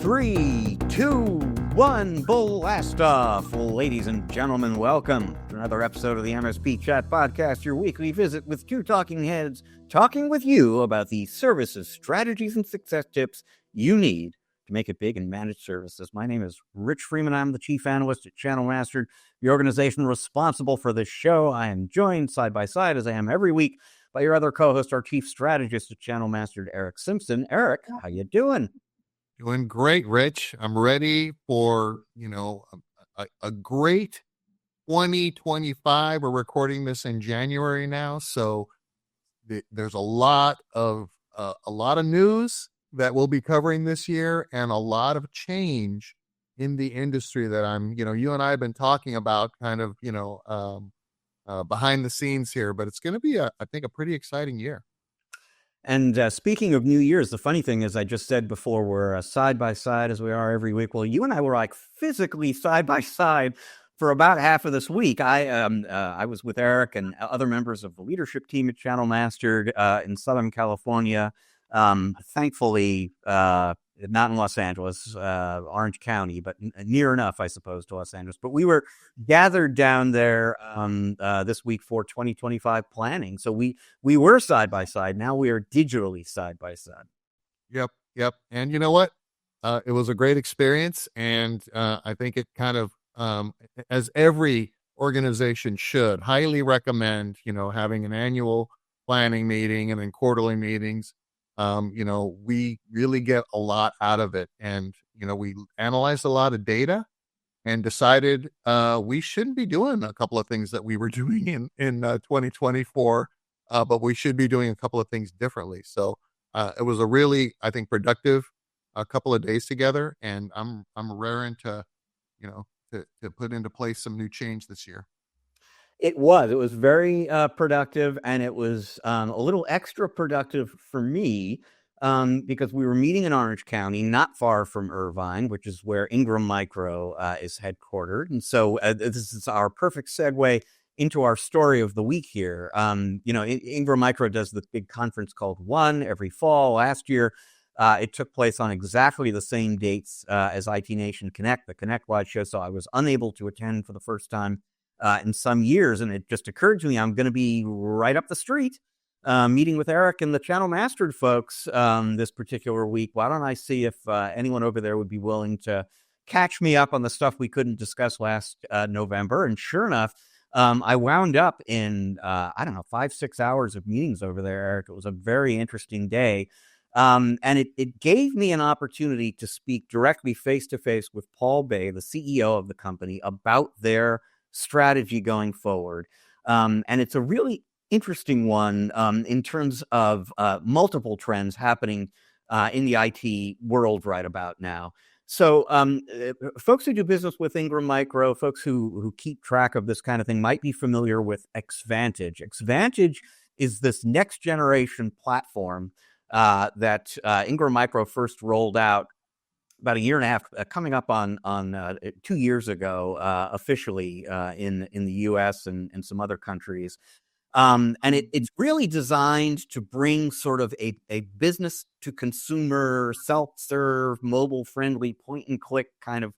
Three, two, one, blast off. Ladies and gentlemen, welcome to another episode of the MSP Chat Podcast, your weekly visit with two talking heads, talking with you about the services, strategies, and success tips you need to make it big in managed services. My name is Rich Freeman. I'm the Chief Analyst at Channel Master, the organization responsible for this show. I am joined side by side, as I am every week, by your other co-host, our Chief Strategist at Channel Master, Eric Simpson. Eric, how you doing? Doing great, Rich. I'm ready for, a great 2025. We're recording this in January now, so there's a lot of news that we'll be covering this year, and a lot of change in the industry that you and I have been talking about, kind of, behind the scenes here. But it's going to be, I think, a pretty exciting year. And speaking of New Year's, the funny thing is, I just said before, we're side by side as we are every week. Well, you and I were like physically side by side for about half of this week. I was with Eric and other members of the leadership team at Channel Master in Southern California. Thankfully, not in Los Angeles, Orange County, but near enough, I suppose, to Los Angeles. But we were gathered down there this week for 2025 planning. So we were side by side. Now we are digitally side by side. Yep. And you know what? It was a great experience. And I think it kind of, as every organization should, highly recommend, having an annual planning meeting and then quarterly meetings. We really get a lot out of it. And, we analyzed a lot of data and decided we shouldn't be doing a couple of things that we were doing in 2024, but we should be doing a couple of things differently. So it was a really, I think, productive couple of days together. And I'm raring to put into place some new change this year. It was very productive, and it was a little extra productive for me because we were meeting in Orange County, not far from Irvine, which is where Ingram Micro is headquartered. And so this is our perfect segue into our story of the week here. Ingram Micro does the big conference called One every fall. Last year, it took place on exactly the same dates as IT Nation Connect, the Connect-wide show, so I was unable to attend for the first time in some years, and it just occurred to me I'm going to be right up the street meeting with Eric and the Channel Mastered folks this particular week. Why don't I see if anyone over there would be willing to catch me up on the stuff we couldn't discuss last November? And sure enough, I wound up in, 5-6 hours of meetings over there, Eric. It was a very interesting day. And it gave me an opportunity to speak directly face-to-face with Paul Bay, the CEO of the company, about their strategy going forward. And it's a really interesting one in terms of multiple trends happening in the IT world right about now. So folks who do business with Ingram Micro, folks who keep track of this kind of thing might be familiar with Xvantage. Xvantage is this next generation platform that Ingram Micro first rolled out about a year and a half, coming up on 2 years ago, officially in the U.S. and some other countries. And it's really designed to bring sort of a business to consumer, self-serve, mobile-friendly, point-and-click kind of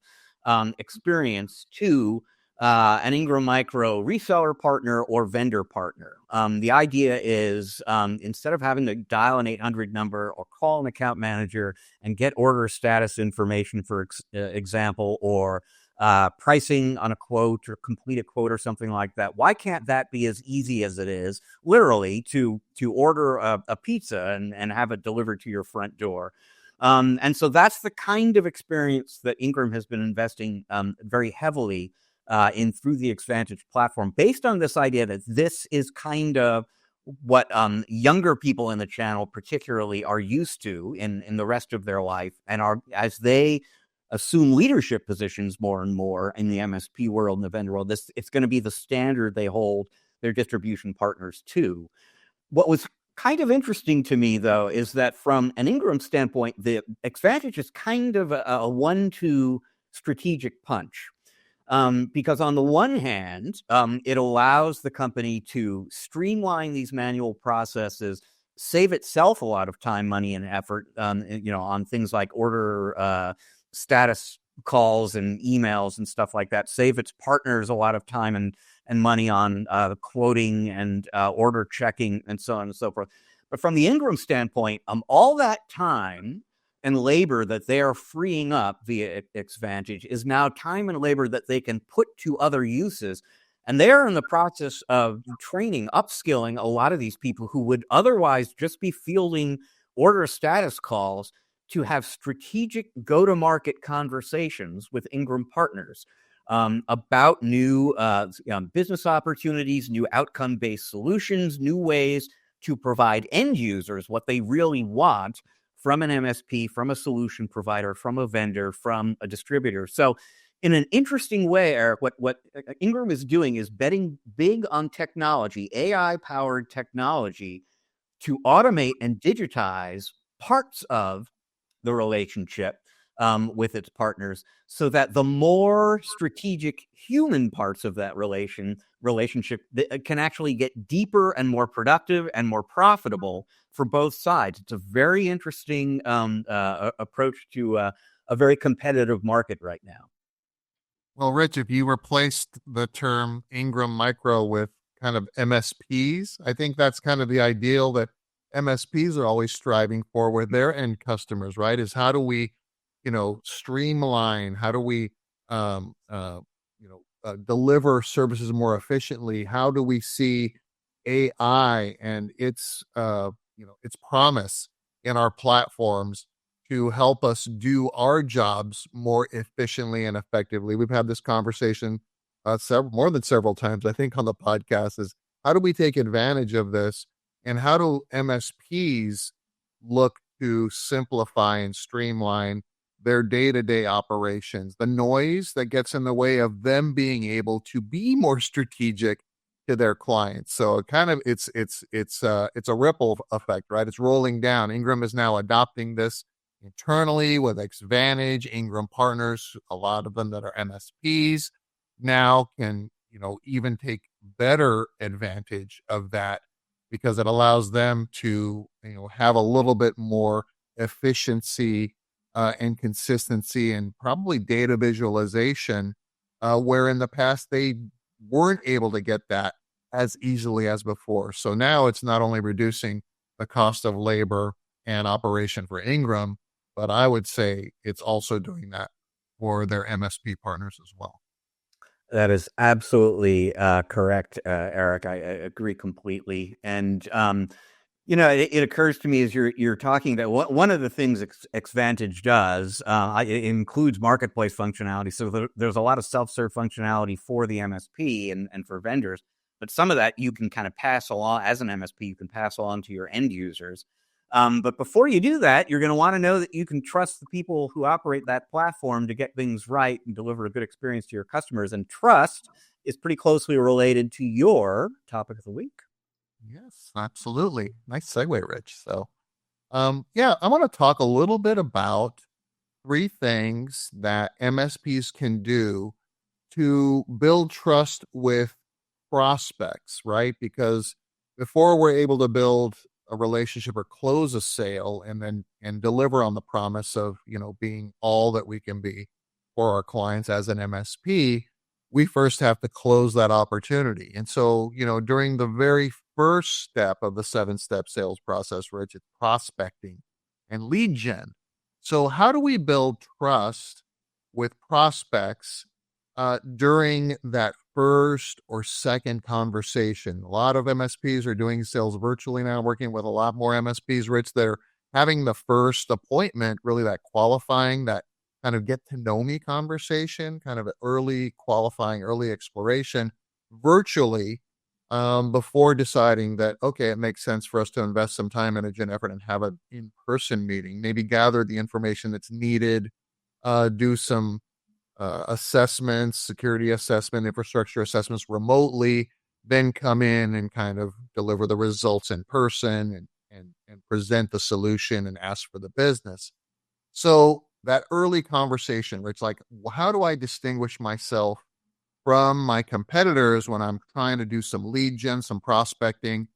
experience to an Ingram Micro reseller partner or vendor partner. The idea is instead of having to dial an 800 number or call an account manager and get order status information, for example, or pricing on a quote or complete a quote or something like that, why can't that be as easy as it is, literally, to order a pizza and have it delivered to your front door? And so that's the kind of experience that Ingram has been investing very heavily in through the Xvantage platform, based on this idea that this is kind of what younger people in the channel particularly are used to in the rest of their life, and are, as they assume leadership positions more and more in the MSP world and the vendor world, it's going to be the standard they hold their distribution partners to. What was kind of interesting to me, though, is that from an Ingram standpoint, the Xvantage is kind of a 1-2 strategic punch. Because on the one hand, it allows the company to streamline these manual processes, save itself a lot of time, money, and effort, on things like order status calls and emails and stuff like that. Save its partners a lot of time and money on quoting and order checking and so on and so forth. But from the Ingram standpoint, all that time and labor that they are freeing up via Xvantage is now time and labor that they can put to other uses. And they're in the process of training, upskilling a lot of these people who would otherwise just be fielding order status calls to have strategic go-to-market conversations with Ingram partners about new business opportunities, new outcome-based solutions, new ways to provide end users what they really want from an MSP, from a solution provider, from a vendor, from a distributor. So in an interesting way, Eric, what Ingram is doing is betting big on technology, AI-powered technology, to automate and digitize parts of the relationship with its partners, so that the more strategic human parts of that relationship can actually get deeper and more productive and more profitable for both sides. It's a very interesting approach to a very competitive market right now. Well, Rich, if you replaced the term Ingram Micro with kind of MSPs, I think that's kind of the ideal that MSPs are always striving for with their end customers, right? Is how do we, streamline? How do we, deliver services more efficiently? How do we see AI and its promise in our platforms to help us do our jobs more efficiently and effectively? We've had this conversation more than several times, I think, on the podcast. Is how do we take advantage of this, and how do MSPs look to simplify and streamline their day-to-day operations, the noise that gets in the way of them being able to be more strategic to their clients? So it's a ripple effect, right? It's rolling down. Ingram is now adopting this internally with Xvantage. Ingram partners, a lot of them that are MSPs, now can even take better advantage of that, because it allows them to have a little bit more efficiency and consistency, and probably data visualization, where in the past they weren't able to get that as easily as before. So now it's not only reducing the cost of labor and operation for Ingram, but I would say it's also doing that for their MSP partners as well. That is absolutely correct, Eric. I agree completely. And it occurs to me as you're talking that one of the things Xvantage does, it includes marketplace functionality. So there's a lot of self-serve functionality for the MSP and for vendors, but some of that you can kind of pass along as an MSP. You can pass along to your end users. But before you do that, you're going to want to know that you can trust the people who operate that platform to get things right and deliver a good experience to your customers. And trust is pretty closely related to your topic of the week. Yes, absolutely. Nice segue, Rich. So, I want to talk a little bit about 3 things that MSPs can do to build trust with prospects, right? Because before we're able to build a relationship or close a sale and deliver on the promise of, being all that we can be for our clients as an MSP, we first have to close that opportunity. And so, during the very first step of the 7-step sales process, Rich, it's prospecting and lead gen. So how do we build trust with prospects during that first or second conversation? A lot of MSPs are doing sales virtually now, working with a lot more MSPs, Rich. They're having the first appointment, really that qualifying, that kind of get to know me conversation, kind of early qualifying, early exploration virtually, before deciding that, okay, it makes sense for us to invest some time, energy, and effort and have an in-person meeting, maybe gather the information that's needed, do some assessments, security assessment, infrastructure assessments remotely, then come in and kind of deliver the results in person and present the solution and ask for the business. So that early conversation, where it's like, how do I distinguish myself from my competitors when I'm trying to do some lead gen, some prospecting,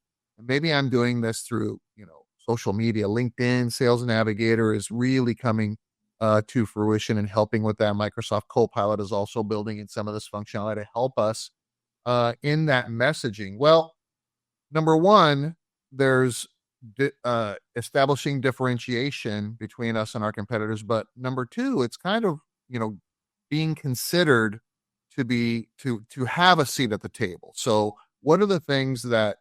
maybe I'm doing this through, social media. LinkedIn Sales Navigator is really coming to fruition and helping with that. Microsoft Copilot is also building in some of this functionality to help us in that messaging. Well, number one, there's establishing differentiation between us and our competitors. But number two, it's kind of, being considered to have a seat at the table. So what are the things that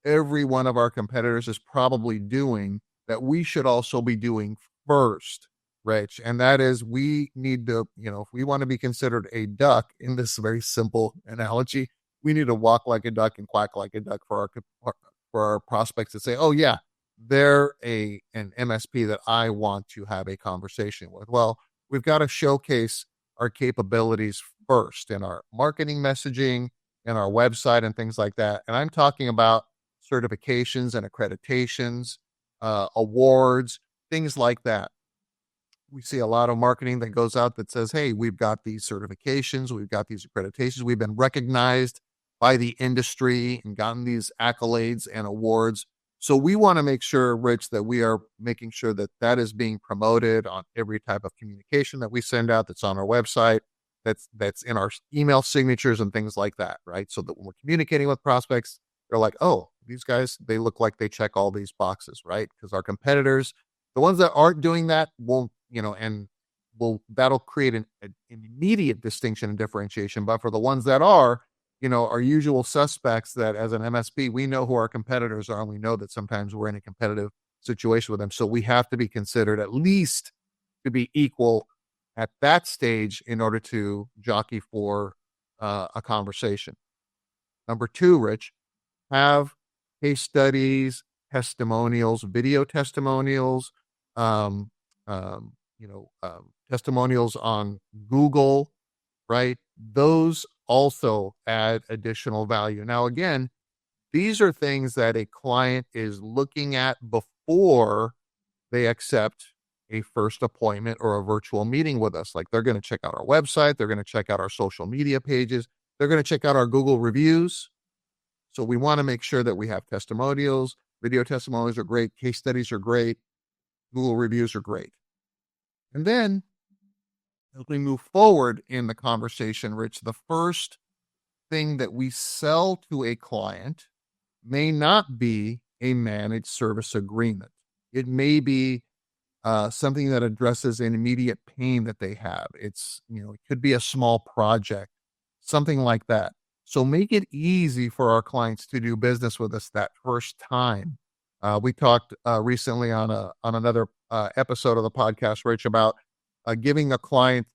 every one of our competitors is probably doing that we should also be doing first, Rich? And that is, we need to, if we want to be considered a duck in this very simple analogy, we need to walk like a duck and quack like a duck for our prospects to say, oh yeah, they're an MSP that I want to have a conversation with. Well, we've got to showcase our capabilities first in our marketing messaging and our website and things like that. And I'm talking about certifications and accreditations, awards, things like that. We see a lot of marketing that goes out that says, hey, we've got these certifications, we've got these accreditations, we've been recognized by the industry and gotten these accolades and awards. So we want to make sure, Rich, that we are making sure that that is being promoted on every type of communication that we send out, that's on our website, that's in our email signatures and things like that, right? So that when we're communicating with prospects, they're like, oh, these guys, they look like they check all these boxes, right? Because our competitors, the ones that aren't doing that, won't, that'll create an immediate distinction and differentiation. But for the ones that are, our usual suspects, that as an MSP, we know who our competitors are, and we know that sometimes we're in a competitive situation with them. So we have to be considered at least to be equal at that stage in order to jockey for a conversation. Number two, Rich, have case studies, testimonials, video testimonials, testimonials on Google, right? Those also add additional value. Now, again, these are things that a client is looking at before they accept a first appointment or a virtual meeting with us. Like, they're going to check out our website, they're going to check out our social media pages, they're going to check out our Google reviews. So we want to make sure that we have testimonials. Video testimonials are great. Case studies are great. Google reviews are great. And then as we move forward in the conversation, Rich, the first thing that we sell to a client may not be a managed service agreement. It may be something that addresses an immediate pain that they have. It could be a small project, something like that. So make it easy for our clients to do business with us that first time. We talked recently on another episode of the podcast, Rich, about giving a client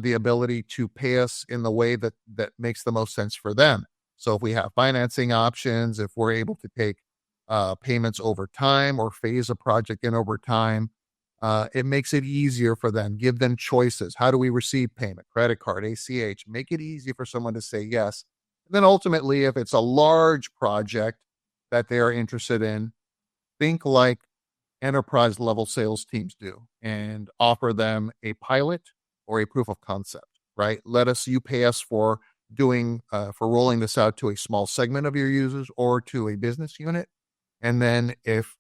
the ability to pay us in the way that makes the most sense for them. So if we have financing options, if we're able to take payments over time or phase a project in over time, it makes it easier for them. Give them choices. How do we receive payment? Credit card, ACH. Make it easy for someone to say yes. And then ultimately, if it's a large project that they're interested in, think like enterprise level sales teams do and offer them a pilot or a proof of concept, right? You pay us for for rolling this out to a small segment of your users or to a business unit. And then if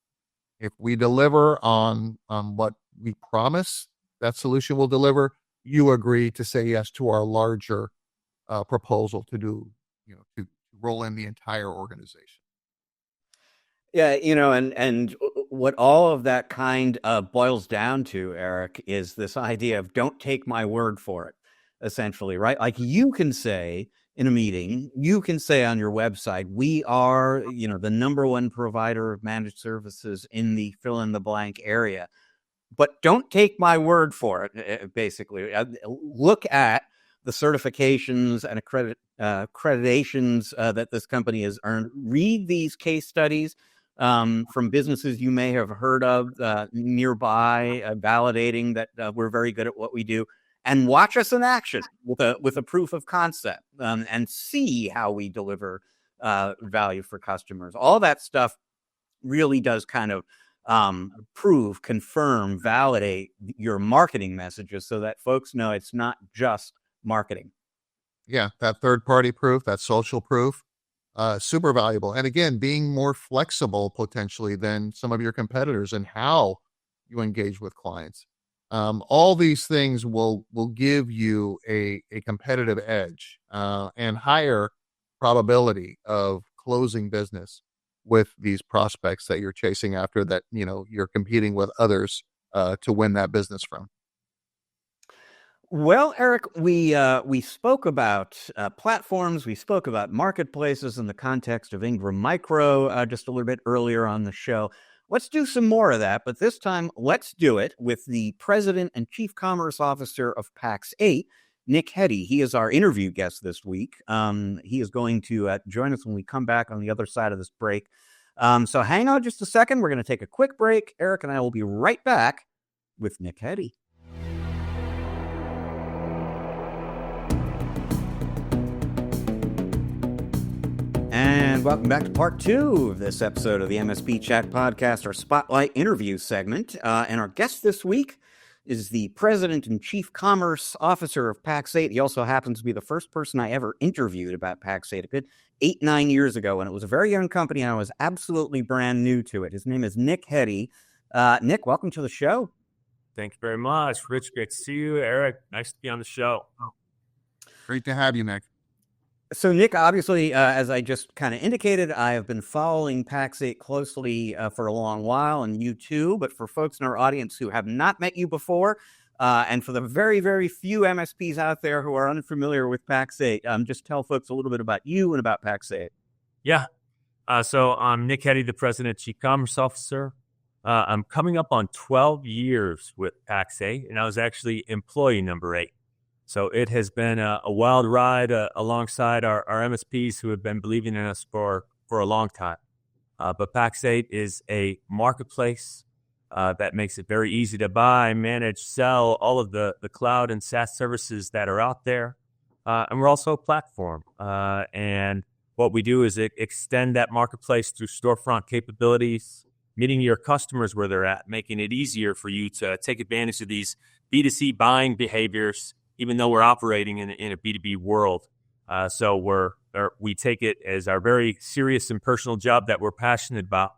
we deliver on what we promise that solution will deliver, you agree to say yes to our larger proposal to roll in the entire organization. Yeah, and what all of that kind of boils down to, Eric, is this idea of don't take my word for it, essentially, right? Like, you can say in a meeting, you can say on your website, we are, the number one provider of managed services in the fill in the blank area. But don't take my word for it, basically. Look at the certifications and accreditations that this company has earned. Read these case studies from businesses you may have heard of nearby, validating that we're very good at what we do, and watch us in action with a proof of concept, and see how we deliver value for customers. All that stuff really does kind of prove, confirm, validate your marketing messages so that folks know it's not just marketing. Yeah, that third party proof, that social proof, super valuable. And again, being more flexible potentially than some of your competitors and how you engage with clients. All these things will give you a competitive edge and higher probability of closing business with these prospects that you're chasing after, that you're competing with others to win that business from. Well, Eric, we spoke about platforms, we spoke about marketplaces in the context of Ingram Micro just a little bit earlier on the show. Let's do some more of that, but this time let's do it with the President and Chief Commerce Officer of Pax8, Nick Heddy. He is our interview guest this week. He is going to join us when we come back on the other side of this break. So hang on just a second. We're going to take a quick break. Eric and I will be right back with Nick Heddy. And welcome back to part 2 of this episode of the MSP Chat Podcast, our Spotlight interview segment. And our guest this week is the President and Chief Commerce Officer of Pax8. He also happens to be the first person I ever interviewed about Pax8 a good 8-9 years ago, and it was a very young company, and I was absolutely brand new to it. His name is Nick Heddy. Nick, welcome to the show. Thank you very much. Rich, great to see you. Eric, nice to be on the show. Great to have you, Nick. So, Nick, obviously, as I just kind of indicated, I have been following Pax8 closely for a long while, and you too. But for folks in our audience who have not met you before, and for the very, very few MSPs out there who are unfamiliar with Pax8, just tell folks a little bit about you and about Pax8. Yeah. So I'm Nick Heddy, the President, Chief Commerce Officer. I'm coming up on 12 years with Pax8, and I was actually employee number 8. So it has been a wild ride alongside our MSPs who have been believing in us for a long time. But Pax8 is a marketplace that makes it very easy to buy, manage, sell all of the cloud and SaaS services that are out there. And we're also a platform. And what we do is extend that marketplace through storefront capabilities, meeting your customers where they're at, making it easier for you to take advantage of these B2C buying behaviors, even though we're operating in a B2B world. So we take it as our very serious and personal job that we're passionate about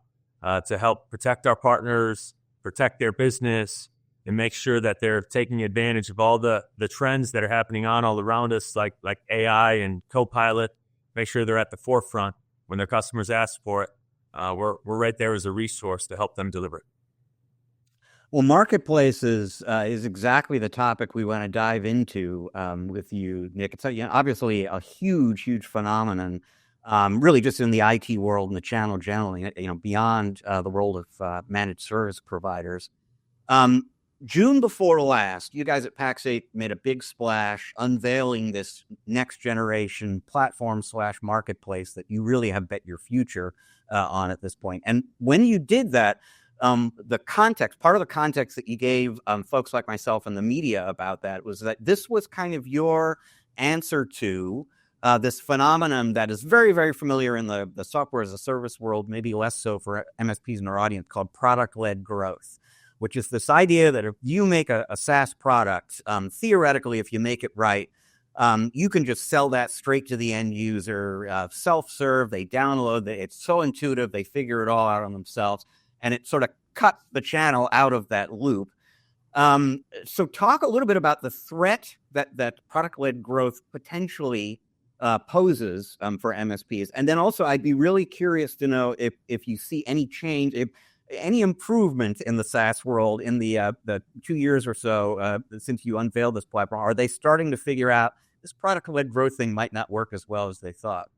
to help protect our partners, protect their business, and make sure that they're taking advantage of all the trends that are happening all around us, like AI and Copilot. Make sure they're at the forefront when their customers ask for it. We're right there as a resource to help them deliver it. Well, marketplaces is exactly the topic we want to dive into with you, Nick. It's obviously a huge, huge phenomenon, really just in the IT world and the channel generally, beyond the world of managed service providers. June before last, you guys at Pax8 made a big splash unveiling this next generation platform/marketplace that you really have bet your future on at this point. And when you did that, part of the context that you gave folks like myself and the media about that was that this was kind of your answer to this phenomenon that is very, very familiar in the software as a service world, maybe less so for MSPs in our audience, called product-led growth, which is this idea that if you make a SaaS product, theoretically, if you make it right, you can just sell that straight to the end user, self-serve, they download it, it's so intuitive, they figure it all out on themselves. And it sort of cut the channel out of that loop. So talk a little bit about the threat that product-led growth potentially poses for MSPs. And then also, I'd be really curious to know if you see any change, any improvement in the SaaS world in the 2 years or so since you unveiled this platform. Are they starting to figure out this product-led growth thing might not work as well as they thought?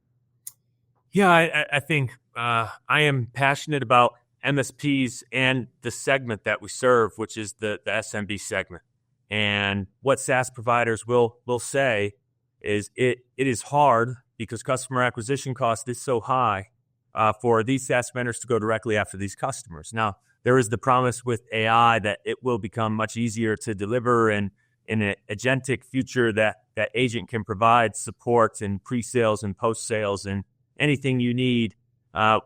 Yeah, I think I am passionate about MSPs and the segment that we serve, which is the SMB segment. And what SaaS providers will say is it is hard because customer acquisition cost is so high for these SaaS vendors to go directly after these customers. Now, there is the promise with AI that it will become much easier to deliver, and in an agentic future that agent can provide support and pre-sales and post-sales and anything you need.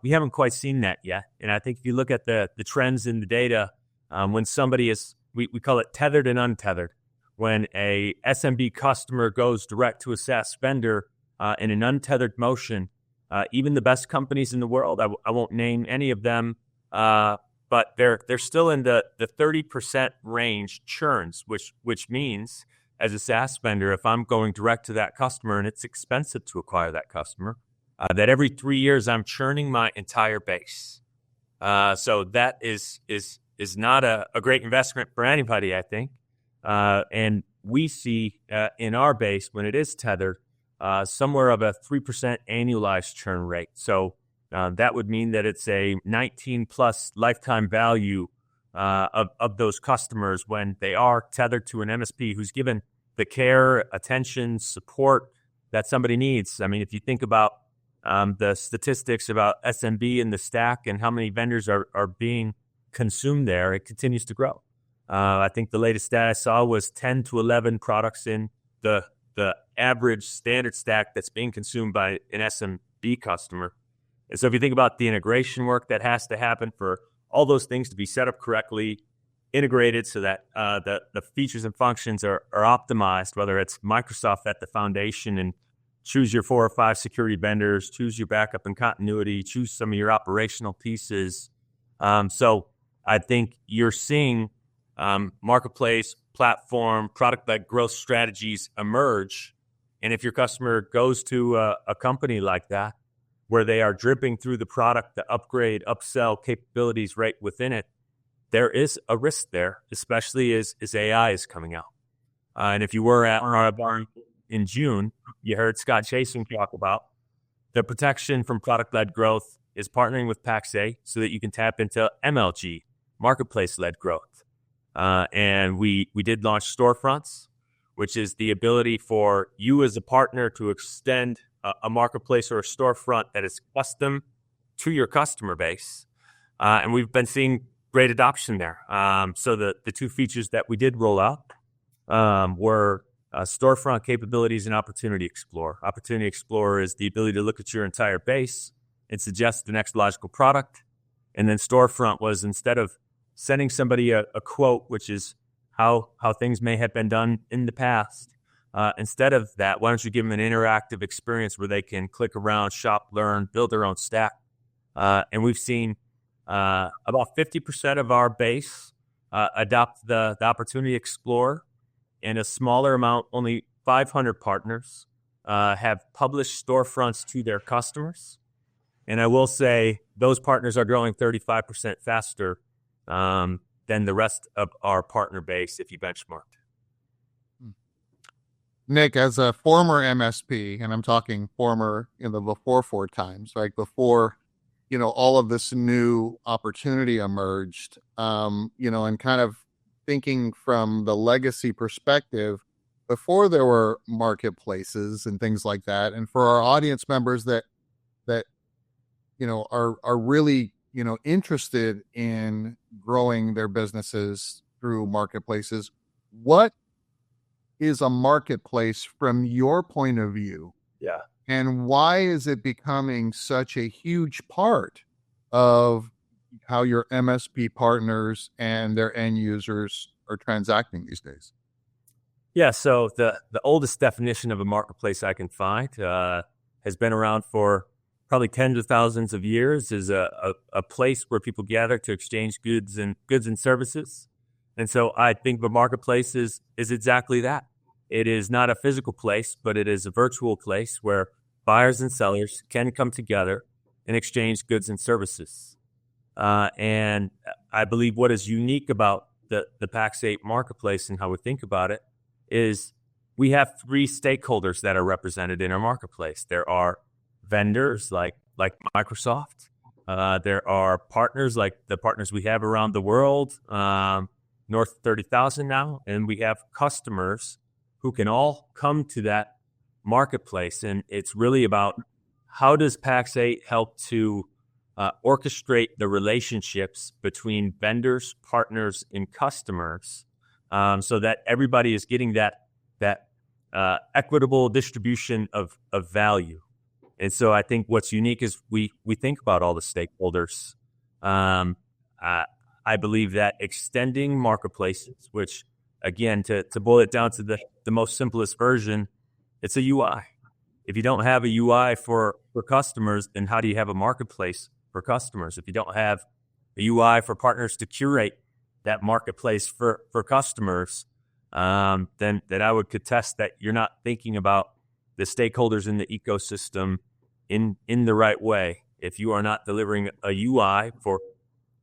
We haven't quite seen that yet. And I think if you look at the trends in the data, when somebody is, we call it tethered and untethered. When a SMB customer goes direct to a SaaS vendor in an untethered motion, even the best companies in the world. I won't name any of them, but they're still in the 30% range churns, which means as a SaaS vendor, if I'm going direct to that customer and it's expensive to acquire that customer, that every 3 years I'm churning my entire base. So that is not a great investment for anybody, I think. And we see in our base, when it is tethered, somewhere of a 3% annualized churn rate. So that would mean that it's a 19 plus lifetime value of those customers when they are tethered to an MSP who's given the care, attention, support that somebody needs. I mean, if you think about the statistics about SMB in the stack and how many vendors are being consumed there, it continues to grow. I think the latest stat I saw was 10 to 11 products in the average standard stack that's being consumed by an SMB customer. And so if you think about the integration work that has to happen for all those things to be set up correctly, integrated so that the features and functions are optimized, whether it's Microsoft at the foundation and choose your 4 or 5 security vendors, choose your backup and continuity, choose some of your operational pieces. So I think you're seeing marketplace, platform, product-led growth strategies emerge. And if your customer goes to a company like that, where they are dripping through the product, the upgrade, upsell capabilities right within it, there is a risk there, especially as AI is coming out. And if you were at our bar in June, you heard Scott Chasen talk about the protection from product-led growth is partnering with Pax8 so that you can tap into MLG, marketplace-led growth. And we did launch storefronts, which is the ability for you as a partner to extend a marketplace or a storefront that is custom to your customer base. And we've been seeing great adoption there. So the 2 features that we did roll out were storefront capabilities and Opportunity Explorer. Opportunity Explorer is the ability to look at your entire base and suggest the next logical product. And then storefront was, instead of sending somebody a quote, which is how things may have been done in the past, instead of that, why don't you give them an interactive experience where they can click around, shop, learn, build their own stack? And we've seen about 50% of our base adopt the Opportunity Explorer, and a smaller amount, only 500 partners, have published storefronts to their customers. And I will say those partners are growing 35% faster than the rest of our partner base if you benchmarked. Nick, as a former MSP, and I'm talking former in the before 4 times, right? Before, all of this new opportunity emerged, and kind of thinking from the legacy perspective, before there were marketplaces and things like that. And for our audience members that are really, interested in growing their businesses through marketplaces, what is a marketplace from your point of view? Yeah. And why is it becoming such a huge part of how your MSP partners and their end users are transacting these days? Yeah, so the oldest definition of a marketplace I can find has been around for probably tens of thousands of years, is a place where people gather to exchange goods and services. And so I think the marketplace is exactly that. It is not a physical place, but it is a virtual place where buyers and sellers can come together and exchange goods and services. And I believe what is unique about the Pax8 marketplace and how we think about it is we have 3 stakeholders that are represented in our marketplace. There are vendors like Microsoft. There are partners like the partners we have around the world, north of 30,000 now. And we have customers who can all come to that marketplace. And it's really about, how does Pax8 help to orchestrate the relationships between vendors, partners, and customers, so that everybody is getting that equitable distribution of value. And so I think what's unique is we think about all the stakeholders. I believe that extending marketplaces, which, again, to boil it down to the most simplest version, it's a UI. if you don't have a UI for customers, then how do you have a marketplace for customers? If you don't have a UI for partners to curate that marketplace for customers, then I would contest that you're not thinking about the stakeholders in the ecosystem in the right way. If you are not delivering a UI for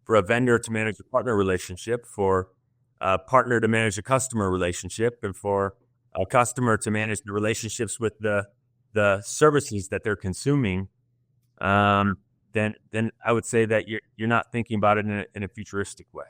a vendor to manage a partner relationship, for a partner to manage a customer relationship, and for a customer to manage the relationships with the services that they're consuming, then I would say that you're not thinking about it in a futuristic way.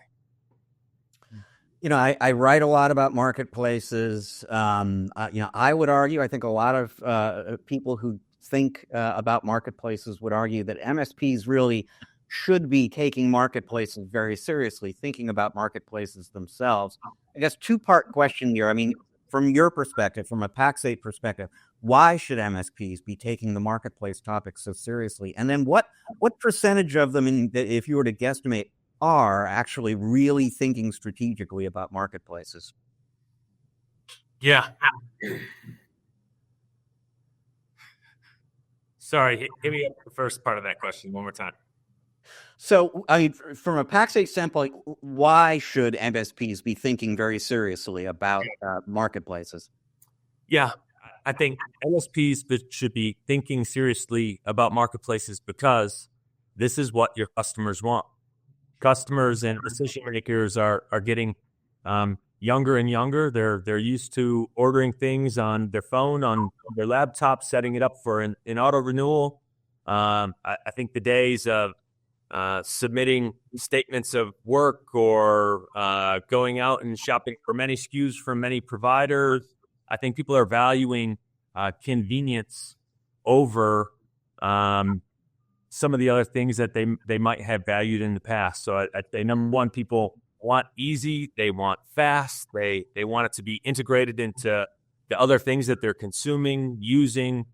I write a lot about marketplaces. I would argue, I think a lot of people who think about marketplaces would argue that MSPs really should be taking marketplaces very seriously, thinking about marketplaces themselves. I guess two-part question here. I mean, from your perspective, from a Pax8 perspective, why should MSPs be taking the marketplace topic so seriously? And then what percentage of them, if you were to guesstimate, are actually really thinking strategically about marketplaces? Yeah. Sorry, give me the first part of that question one more time. So, I mean, from a Pax8 standpoint, why should MSPs be thinking very seriously about marketplaces? Yeah, I think MSPs should be thinking seriously about marketplaces because this is what your customers want. Customers and decision makers are getting younger and younger. They're used to ordering things on their phone, on their laptop, setting it up for an auto renewal. I think the days of submitting statements of work or going out and shopping for many SKUs from many providers, I think people are valuing convenience over some of the other things that they might have valued in the past. So I'd say, number one, people want easy, they want fast, they want it to be integrated into the other things that they're consuming, using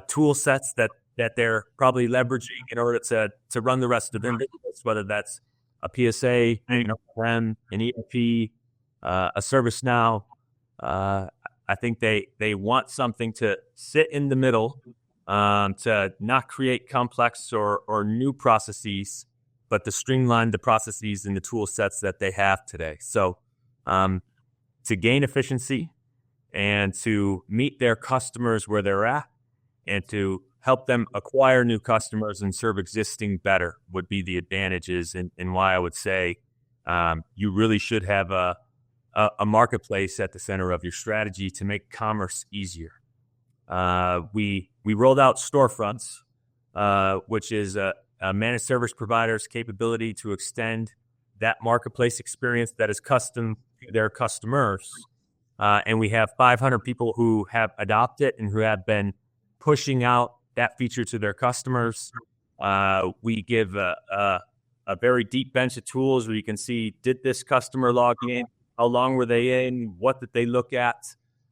tool sets that they're probably leveraging in order to run the rest of their business, whether that's a PSA, an ERP, a ServiceNow. I think they want something to sit in the middle, to not create complex or new processes, but to streamline the processes and the tool sets that they have today. So to gain efficiency and to meet their customers where they're at and to help them acquire new customers and serve existing better would be the advantages, and why I would say you really should have a marketplace at the center of your strategy to make commerce easier. We rolled out Storefronts, which is a managed service provider's capability to extend that marketplace experience that is custom to their customers. And we have 500 people who have adopted and who have been pushing out that feature to their customers. We give a very deep bench of tools where you can see, did this customer log in? How long were they in? What did they look at?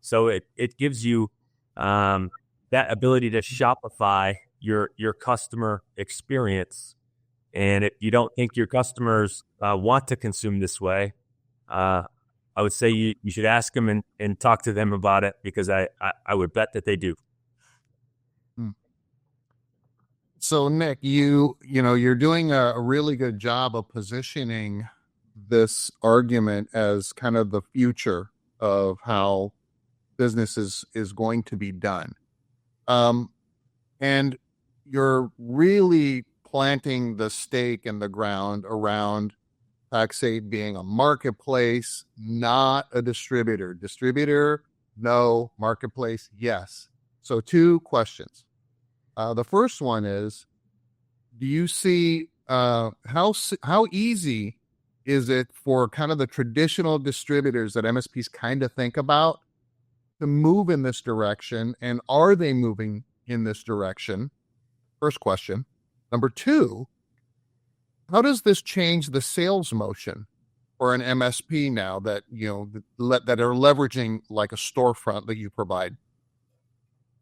So it gives you that ability to Shopify your customer experience. And if you don't think your customers want to consume this way, I would say you should ask them and talk to them about it, because I would bet that they do. So Nick, you're doing a really good job of positioning this argument as kind of the future of how business is going to be done. And you're really planting the stake in the ground around Pax8 being a marketplace, not a distributor. Distributor, no. Marketplace, yes. So two questions. The first one is, do you see how easy is it for kind of the traditional distributors that MSPs kind of think about to move in this direction? And are they moving in this direction? First question. Number two, how does this change the sales motion for an MSP now that, that are leveraging like a storefront that you provide?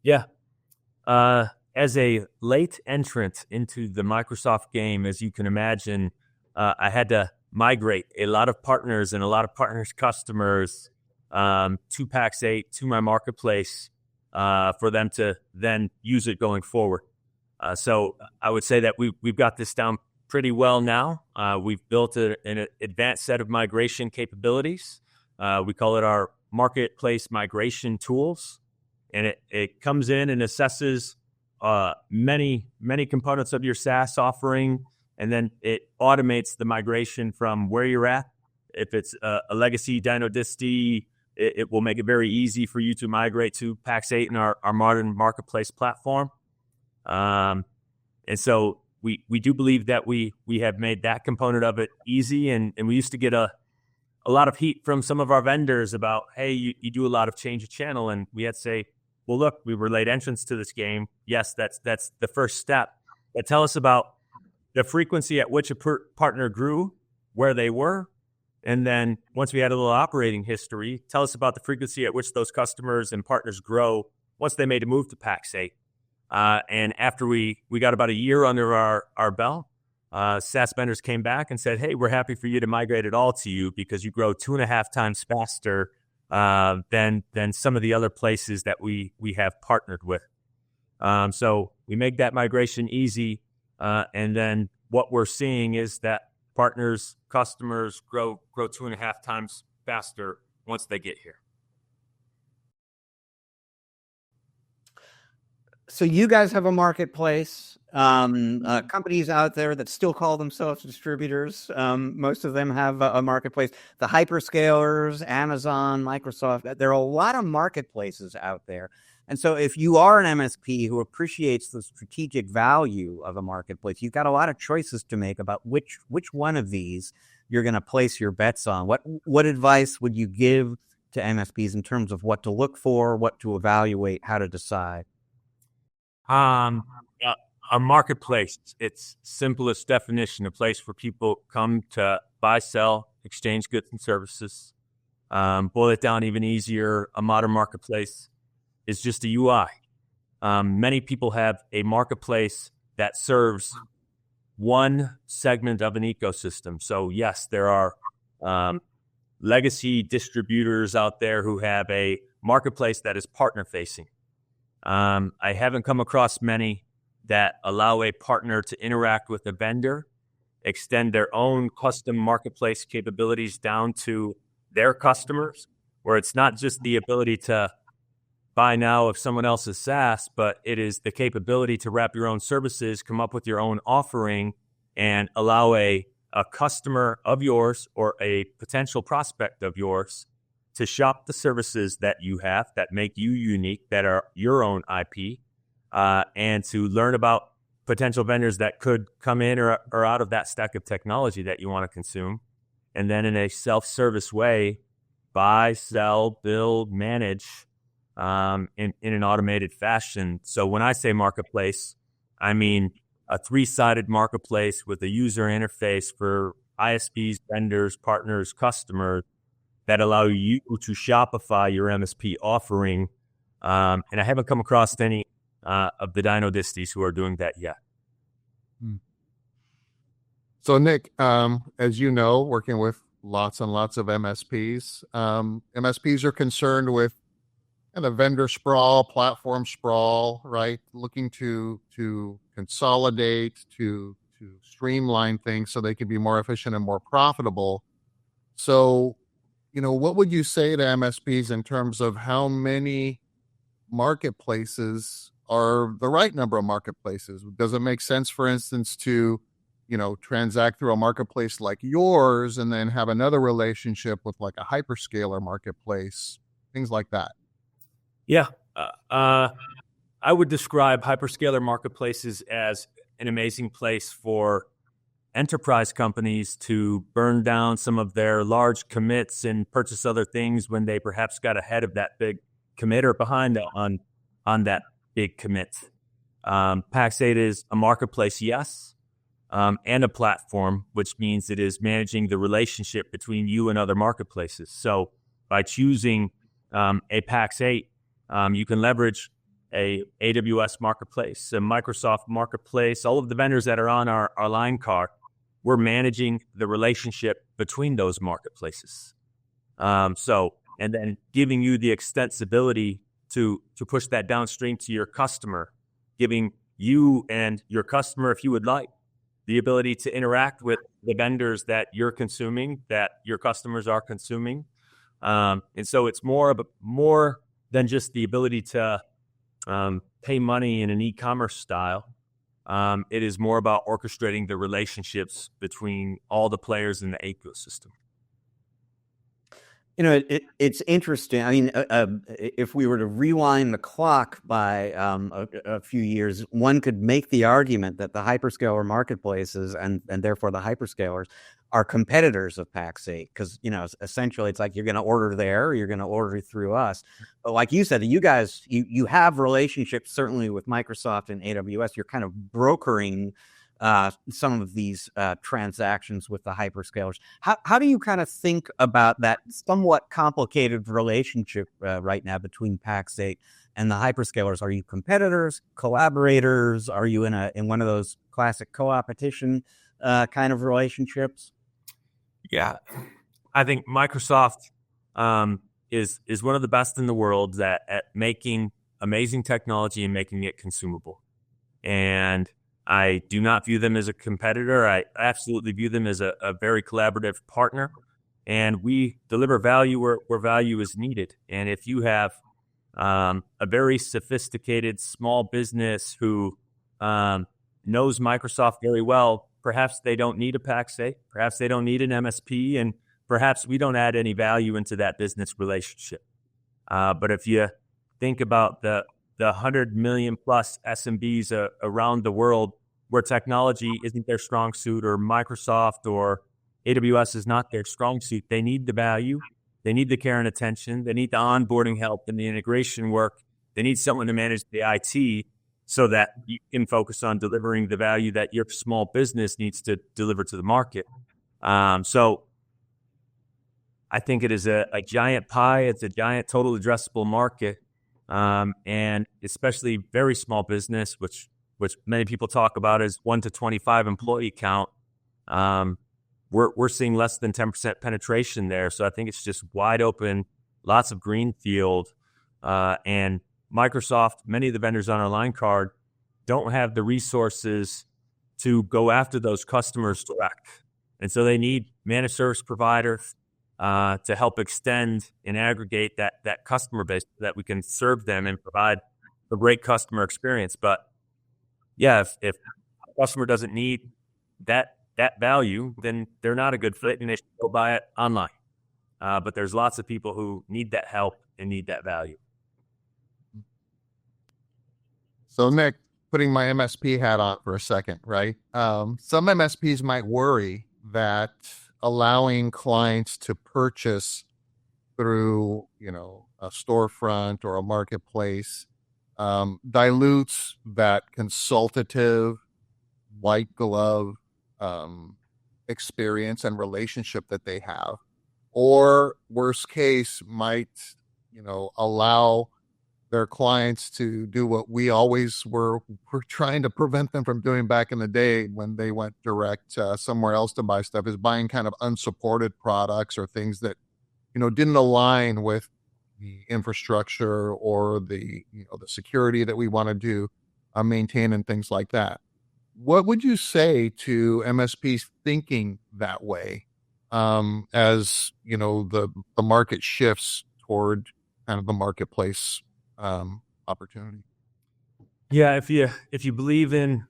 Yeah. As a late entrant into the Microsoft game, as you can imagine, I had to migrate a lot of partners and a lot of partners' customers to Pax8, to my marketplace, for them to then use it going forward. So I would say that we've got this down pretty well now. We've built an advanced set of migration capabilities. We call it our marketplace migration tools, and it comes in and assesses many components of your SaaS offering, and then it automates the migration from where you're at. If it's a legacy Dynodisty, it will make it very easy for you to migrate to Pax8 and our modern marketplace platform. And so we do believe that we have made that component of it easy, and we used to get a lot of heat from some of our vendors about, hey, you do a lot of change of channel, and we had to say, well, look, we were late entrants to this game. Yes, that's the first step. But tell us about the frequency at which a partner grew, where they were, and then once we had a little operating history, tell us about the frequency at which those customers and partners grow once they made a move to Pax8. And after we got about a year under our belt, SaaS vendors came back and said, hey, we're happy for you to migrate it all to you because you grow 2.5 times faster than some of the other places that we have partnered with. So we make that migration easy. And then what we're seeing is that partners, customers grow 2.5 times faster once they get here. So you guys have a marketplace. Companies out there that still call themselves distributors. Most of them have a marketplace. The hyperscalers, Amazon, Microsoft, there are a lot of marketplaces out there. And so if you are an MSP who appreciates the strategic value of a marketplace, you've got a lot of choices to make about which one of these you're going to place your bets on. What advice would you give to MSPs in terms of what to look for, what to evaluate, how to decide? A marketplace, its simplest definition, a place where people come to buy, sell, exchange goods and services. Boil it down even easier, a modern marketplace is just a UI. Many people have a marketplace that serves one segment of an ecosystem. So yes, there are legacy distributors out there who have a marketplace that is partner facing. I haven't come across many that allow a partner to interact with a vendor, extend their own custom marketplace capabilities down to their customers, where it's not just the ability to buy now of someone else's SaaS, but it is the capability to wrap your own services, come up with your own offering, and allow a customer of yours or a potential prospect of yours to shop the services that you have that make you unique, that are your own IP, and to learn about potential vendors that could come in or out of that stack of technology that you want to consume. And then in a self-service way, buy, sell, build, manage in an automated fashion. So when I say marketplace, I mean a 3-sided marketplace with a user interface for ISPs, vendors, partners, customers, that allow you to Shopify your MSP offering. And I haven't come across any of the Dynodisties who are doing that yet. So Nick, as you know, working with lots and lots of MSPs, MSPs are concerned with kind of vendor sprawl, platform sprawl, right? Looking to consolidate, to streamline things so they can be more efficient and more profitable. So, what would you say to MSPs in terms of how many marketplaces are the right number of marketplaces? Does it make sense, for instance, to, transact through a marketplace like yours and then have another relationship with like a hyperscaler marketplace, things like that? Yeah. I would describe hyperscaler marketplaces as an amazing place for enterprise companies to burn down some of their large commits and purchase other things when they perhaps got ahead of that big commit or behind on that big commit. Pax8 is a marketplace, yes, and a platform, which means it is managing the relationship between you and other marketplaces. So by choosing a Pax8, you can leverage a AWS marketplace, a Microsoft marketplace, all of the vendors that are on our line card. We're managing the relationship between those marketplaces. And then giving you the extensibility to push that downstream to your customer, giving you and your customer, if you would like, the ability to interact with the vendors that you're consuming, that your customers are consuming. And so it's more than just the ability to pay money in an e-commerce style. It is more about orchestrating the relationships between all the players in the ecosystem. You know, it's interesting. I mean, if we were to rewind the clock by a few years, one could make the argument that the hyperscaler marketplaces and therefore the hyperscalers are competitors of Pax8 because, you know, essentially it's like you're going to order there, or you're going to order through us. But like you said, you guys, you have relationships certainly with Microsoft and AWS. You're kind of brokering some of these transactions with the hyperscalers. How do you kind of think about that somewhat complicated relationship right now between Pax8 and the hyperscalers? Are you competitors, collaborators? Are you in one of those classic co-opetition kind of relationships? Yeah, I think Microsoft is one of the best in the world at making amazing technology and making it consumable. And I do not view them as a competitor. I absolutely view them as a very collaborative partner. And we deliver value where value is needed. And if you have a very sophisticated small business who knows Microsoft very well, perhaps they don't need a Pax8, perhaps they don't need an MSP, and perhaps we don't add any value into that business relationship. But if you think about the 100 million plus SMBs around the world where technology isn't their strong suit, or Microsoft or AWS is not their strong suit, they need the value, they need the care and attention, they need the onboarding help and the integration work, they need someone to manage the IT so that you can focus on delivering the value that your small business needs to deliver to the market. So I think it is a giant pie. It's a giant total addressable market. And especially very small business, which many people talk about as 1 to 25 employee count. We're seeing less than 10% penetration there. So I think it's just wide open, lots of greenfield, and Microsoft, many of the vendors on our line card don't have the resources to go after those customers direct. And so they need managed service providers to help extend and aggregate that customer base so that we can serve them and provide a great customer experience. But yeah, if a customer doesn't need that value, then they're not a good fit and they should go buy it online. But there's lots of people who need that help and need that value. So Nick, putting my MSP hat on for a second, right? Some MSPs might worry that allowing clients to purchase through, a storefront or a marketplace dilutes that consultative, white glove experience and relationship that they have. Or worst case, might, allow their clients to do what we always were trying to prevent them from doing back in the day when they went direct somewhere else to buy stuff, is buying kind of unsupported products or things that, didn't align with the infrastructure or the security that we want to do, maintain and things like that. What would you say to MSPs thinking that way as, the market shifts toward kind of the marketplace opportunity? Yeah, if you believe in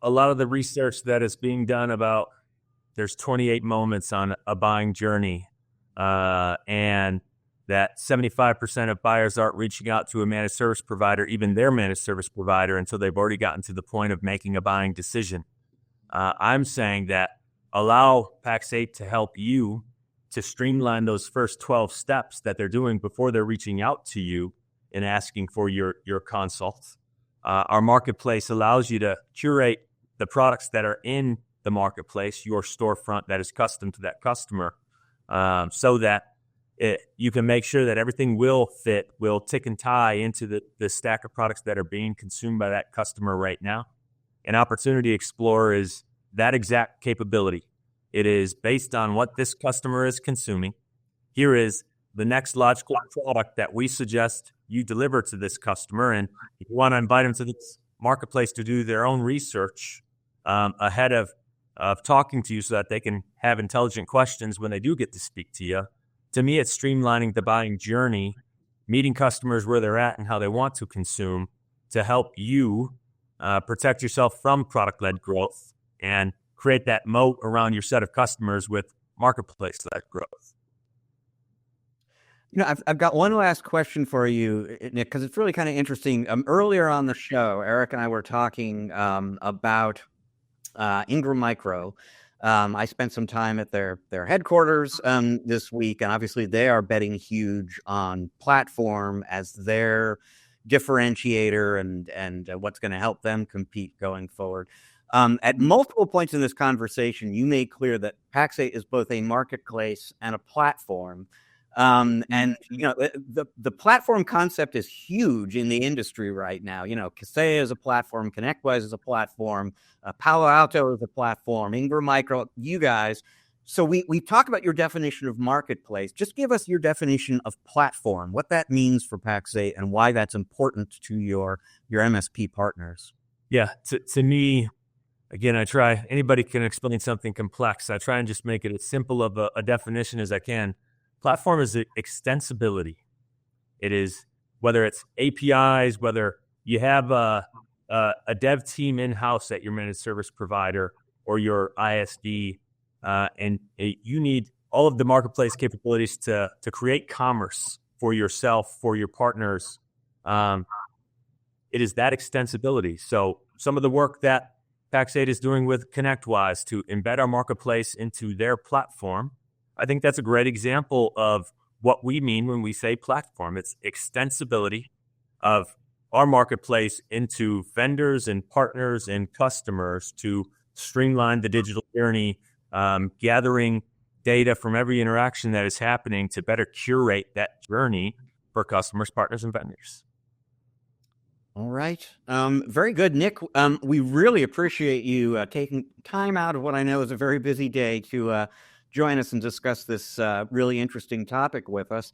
a lot of the research that is being done about, there's 28 moments on a buying journey, and that 75% of buyers aren't reaching out to a managed service provider, even their managed service provider, until they've already gotten to the point of making a buying decision. I'm saying that allow Pax8 to help you to streamline those first 12 steps that they're doing before they're reaching out to you and asking for your consult. Our marketplace allows you to curate the products that are in the marketplace, your storefront that is custom to that customer, so that you can make sure that everything will tick and tie into the stack of products that are being consumed by that customer right now. And Opportunity Explorer is that exact capability. It is based on what this customer is consuming. Here is the next logical product that we suggest you deliver to this customer. And if you want to invite them to this marketplace to do their own research ahead of talking to you so that they can have intelligent questions when they do get to speak to you. To me, it's streamlining the buying journey, meeting customers where they're at and how they want to consume to help you protect yourself from product-led growth and create that moat around your set of customers with marketplace-led growth. You know, I've got one last question for you, Nick, because it's really kind of interesting. Earlier on the show, Eric and I were talking about Ingram Micro. I spent some time at their headquarters this week, and obviously they are betting huge on platform as their differentiator and what's going to help them compete going forward. At multiple points in this conversation, you made clear that Pax8 is both a marketplace and a platform. And you know, the platform concept is huge in the industry right now. You know, Kaseya is a platform, ConnectWise is a platform, Palo Alto is a platform, Ingram Micro, you guys. So we talk about your definition of marketplace. Just give us your definition of platform, what that means for Pax8 and why that's important to your MSP partners. Yeah, to me, again, I try, anybody can explain something complex. I try and just make it as simple of a definition as I can. Platform is extensibility. It is whether it's APIs, whether you have a dev team in-house at your managed service provider or your ISD, and you need all of the marketplace capabilities to create commerce for yourself, for your partners. It is that extensibility. So some of the work that Pax8 is doing with ConnectWise to embed our marketplace into their platform, I think that's a great example of what we mean when we say platform. It's extensibility of our marketplace into vendors and partners and customers to streamline the digital journey, gathering data from every interaction that is happening to better curate that journey for customers, partners, and vendors. All right. Very good, Nick. We really appreciate you taking time out of what I know is a very busy day to join us and discuss this really interesting topic with us.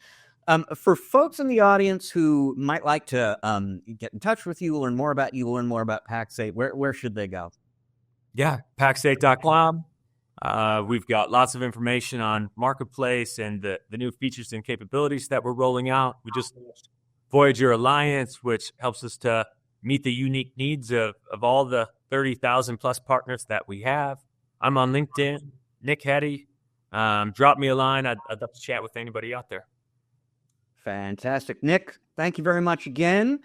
For folks in the audience who might like to get in touch with you, learn more about you, learn more about Pax8, where should they go? Yeah, pax8.com. We've got lots of information on Marketplace and the new features and capabilities that we're rolling out. We just launched Voyager Alliance, which helps us to meet the unique needs of all the 30,000 plus partners that we have. I'm on LinkedIn, Nick Heddy. Drop me a line. I'd love to chat with anybody out there. Fantastic. Nick, thank you very much again.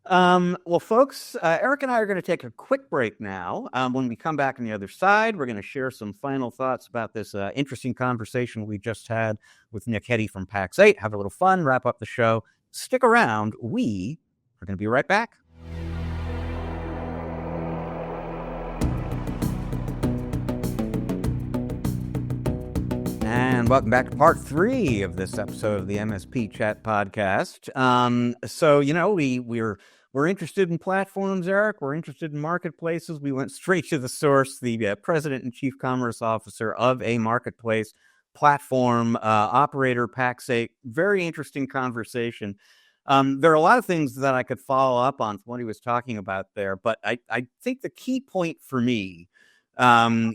Well, folks, Eric and I are going to take a quick break now. When we come back on the other side, we're going to share some final thoughts about this interesting conversation we just had with Nick Heddy from Pax8. Have a little fun, wrap up the show. Stick around. We are going to be right back. And welcome back to part 3 of this episode of the MSP Chat podcast. So, you know, we're interested in platforms, Eric. We're interested in marketplaces. We went straight to the source, the president and chief commerce officer of a marketplace platform operator, Pax8. Very interesting conversation. There are a lot of things that I could follow up on from what he was talking about there, but I think the key point for me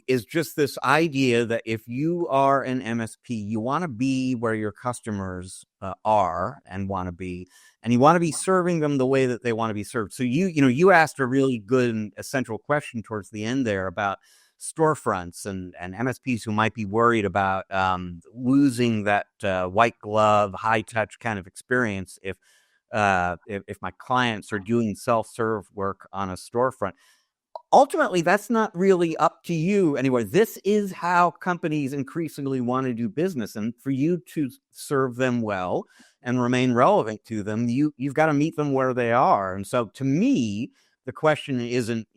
is just this idea that if you are an MSP, you want to be where your customers are and want to be, and you want to be serving them the way that they want to be served. So you asked a really good and essential question towards the end there about storefronts and MSPs who might be worried about losing that white glove, high touch kind of experience if my clients are doing self-serve work on a storefront. Ultimately, that's not really up to you anyway. This is how companies increasingly want to do business. And for you to serve them well and remain relevant to them, you've got to meet them where they are. And so to me, the question isn't,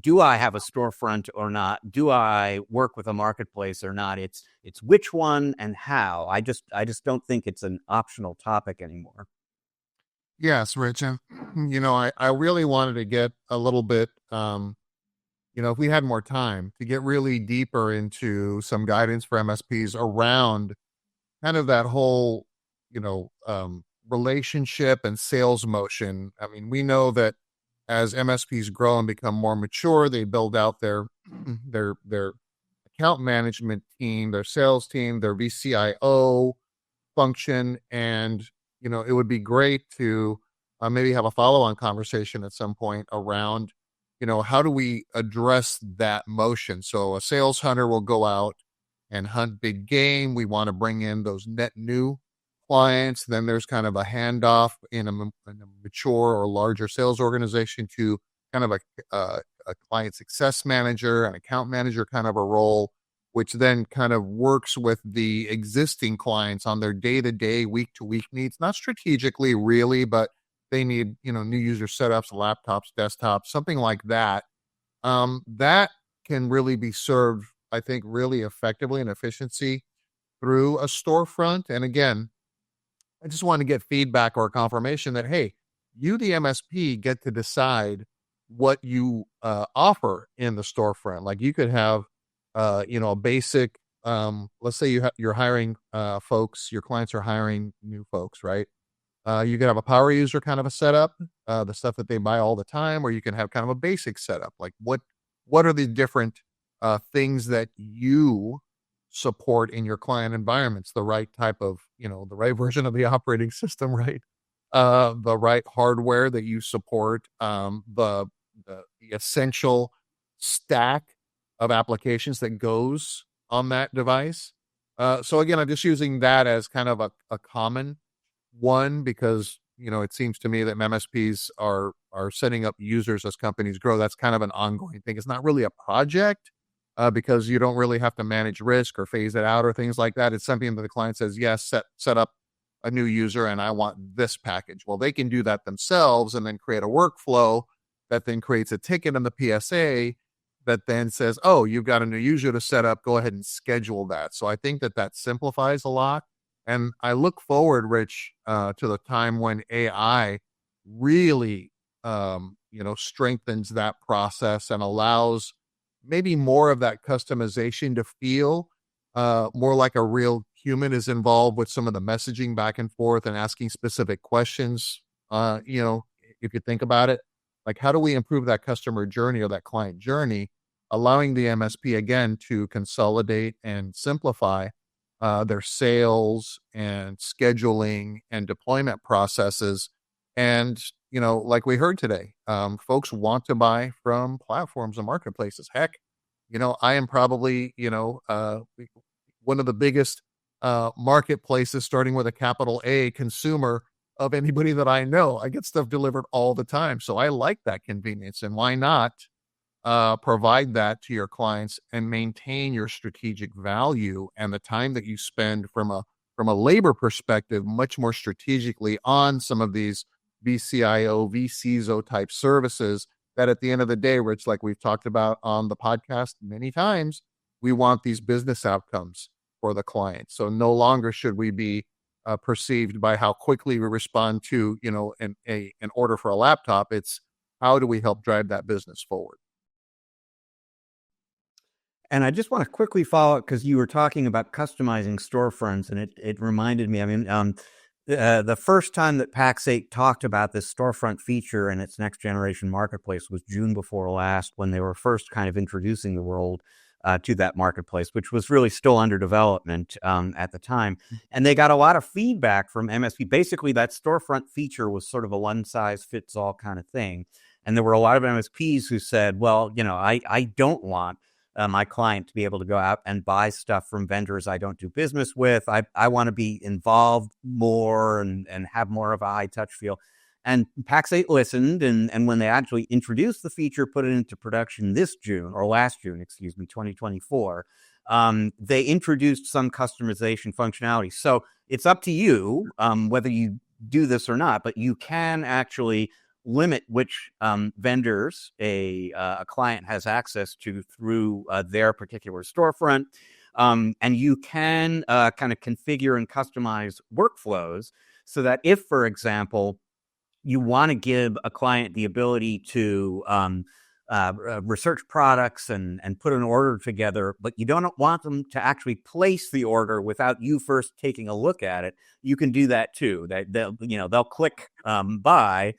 do I have a storefront or not? Do I work with a marketplace or not? It's which one and how. I just don't think it's an optional topic anymore. Yes, Rich. And, I really wanted to get a little bit, if we had more time to get really deeper into some guidance for MSPs around kind of that whole relationship and sales motion. I mean, we know that as MSPs grow and become more mature, they build out their their account management team, their sales team, their VCIO function, and it would be great to maybe have a follow-on conversation at some point around how do we address that motion. So a sales hunter will go out and hunt big game. We want to bring in those net new clients. Then there's kind of a handoff in a mature or larger sales organization to kind of a client success manager, an account manager kind of a role, which then kind of works with the existing clients on their day-to-day, week-to-week needs, not strategically really, but they need, new user setups, laptops, desktops, something like that. That can really be served, I think, really effectively and efficiency through a storefront. And again, I just want to get feedback or confirmation that, hey, you, the MSP, get to decide what you offer in the storefront. Like you could have, a basic, let's say you're hiring folks, your clients are hiring new folks, right? You could have a power user kind of a setup, the stuff that they buy all the time, or you can have kind of a basic setup. Like what are the different things that you support in your client environments? The right type of, the right version of the operating system, right? The right hardware that you support, the essential stack of applications that goes on that device. So again, I'm just using that as kind of a common one because, it seems to me that MSPs are setting up users as companies grow. That's kind of an ongoing thing. It's not really a project because you don't really have to manage risk or phase it out or things like that. It's something that the client says, yes, set up a new user and I want this package. Well, they can do that themselves and then create a workflow that then creates a ticket in the PSA that then says, oh, you've got a new user to set up. Go ahead and schedule that. So I think that simplifies a lot. And I look forward, Rich, to the time when AI really, strengthens that process and allows maybe more of that customization to feel more like a real human is involved with some of the messaging back and forth and asking specific questions. If you think about it, like how do we improve that customer journey or that client journey, allowing the MSP again to consolidate and simplify their sales and scheduling and deployment processes. And, like we heard today, folks want to buy from platforms and marketplaces. Heck, I am probably, one of the biggest marketplaces, starting with a capital A, consumer of anybody that I know. I get stuff delivered all the time. So I like that convenience. And why not provide that to your clients and maintain your strategic value and the time that you spend from a labor perspective, much more strategically on some of these VCIO, VCISO type services that at the end of the day, Rich, like we've talked about on the podcast many times, we want these business outcomes for the client. So no longer should we be perceived by how quickly we respond to, an order for a laptop. It's how do we help drive that business forward? And I just want to quickly follow up because you were talking about customizing storefronts, and it reminded me. I mean, the first time that Pax8 talked about this storefront feature and its next generation marketplace was June before last, when they were first kind of introducing the world to that marketplace, which was really still under development at the time. And they got a lot of feedback from MSP. Basically, that storefront feature was sort of a one size fits all kind of thing. And there were a lot of MSPs who said, well, I don't want my client to be able to go out and buy stuff from vendors I don't do business with. I want to be involved more and have more of a high touch feel. And Pax8 listened, and when they actually introduced the feature, put it into production last June, 2024, they introduced some customization functionality. So it's up to you whether you do this or not, but you can actually limit which vendors a client has access to through their particular storefront. And you can kind of configure and customize workflows so that if, for example, you want to give a client the ability to research products and put an order together, but you don't want them to actually place the order without you first taking a look at it, you can do that too. They'll click buy,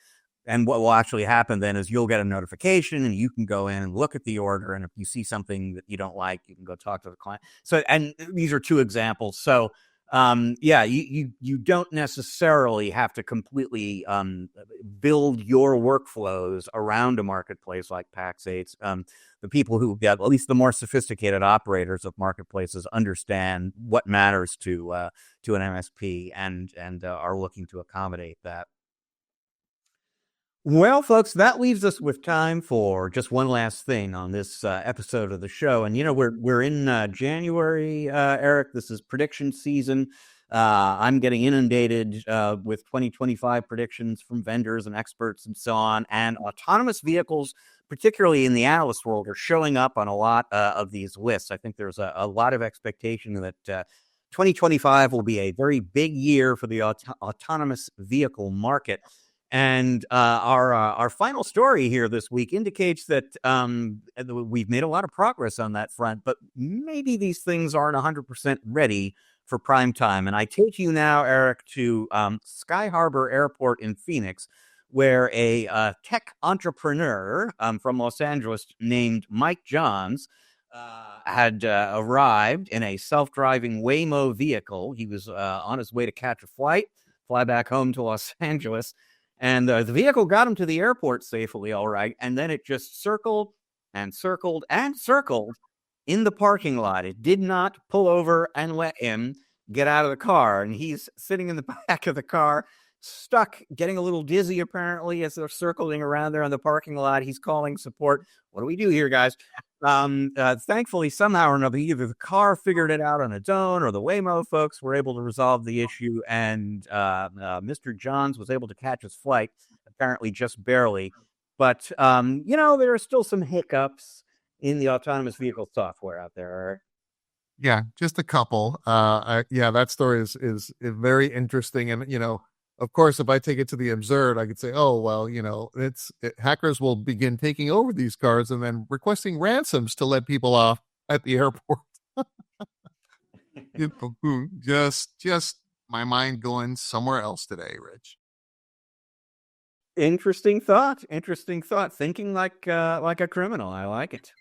and what will actually happen then is you'll get a notification and you can go in and look at the order. And if you see something that you don't like, you can go talk to the client. So, and these are two examples. So, you don't necessarily have to completely build your workflows around a marketplace like Pax8. The people who get, at least the more sophisticated operators of marketplaces, understand what matters to an MSP and are looking to accommodate that. Well, folks, that leaves us with time for just one last thing on this episode of the show. And, we're in January, Eric. This is prediction season. I'm getting inundated with 2025 predictions from vendors and experts and so on. And autonomous vehicles, particularly in the analyst world, are showing up on a lot of these lists. I think there's a lot of expectation that 2025 will be a very big year for the autonomous vehicle market. And our final story here this week indicates that we've made a lot of progress on that front, but maybe these things aren't 100% ready for prime time. And I take you now, Eric, to Sky Harbor Airport in Phoenix, where a tech entrepreneur from Los Angeles named Mike Johns had arrived in a self-driving Waymo vehicle. He was on his way to catch a flight, fly back home to Los Angeles. And the vehicle got him to the airport safely, all right. And then it just circled and circled and circled in the parking lot. It did not pull over and let him get out of the car. And he's sitting in the back of the car, stuck, getting a little dizzy, apparently, as they're circling around there in the parking lot. He's calling support. What do we do here, guys? Thankfully, somehow or another, either the car figured it out on its own or the Waymo folks were able to resolve the issue. And Mr. Johns was able to catch his flight, apparently just barely. But, there are still some hiccups in the autonomous vehicle software out there. Yeah, just a couple. That story is very interesting. And, of course, if I take it to the absurd, I could say, oh, well, hackers will begin taking over these cars and then requesting ransoms to let people off at the airport. Just my mind going somewhere else today, Rich. Interesting thought. Thinking like a criminal. I like it.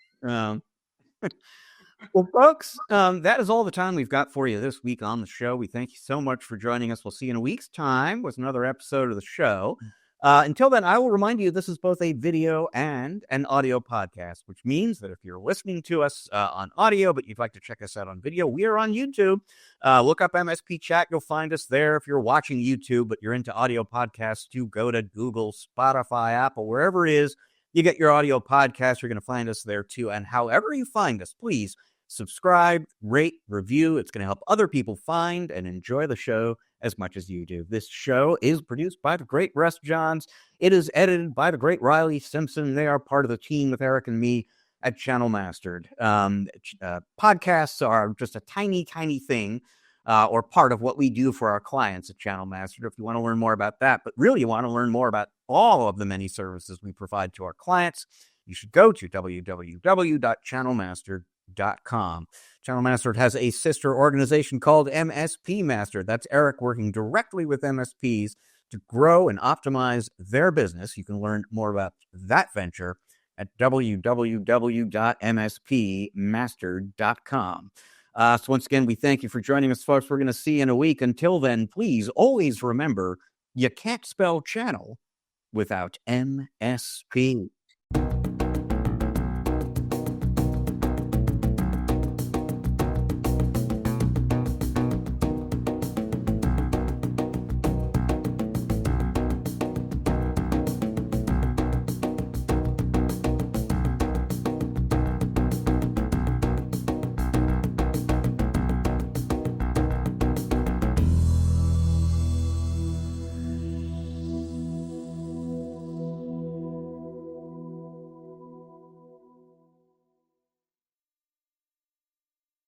Well, folks, that is all the time we've got for you this week on the show. We thank you so much for joining us. We'll see you in a week's time with another episode of the show. Until then, I will remind you this is both a video and an audio podcast, which means that if you're listening to us on audio, but you'd like to check us out on video, we are on YouTube. Look up MSP Chat. You'll find us there. If you're watching YouTube, but you're into audio podcasts, you go to Google, Spotify, Apple, wherever it is you get your audio podcast. You're going to find us there too. And however you find us, please subscribe, rate, review. It's going to help other people find and enjoy the show as much as you do. This show is produced by the great Russ Johns. It is edited by the great Riley Simpson. They are part of the team with Eric and me at Channel Mastered. Podcasts are just a tiny, tiny thing or part of what we do for our clients at Channel Mastered. If you want to learn more about that, but really you want to learn more about all of the many services we provide to our clients, you should go to www.channelmastered.com. Channel Mastered has a sister organization called MSP Mastered. That's Eric working directly with MSPs to grow and optimize their business. You can learn more about that venture at www.mspmastered.com. So once again, we thank you for joining us, folks. We're going to see you in a week. Until then, please always remember, you can't spell channel without MSP.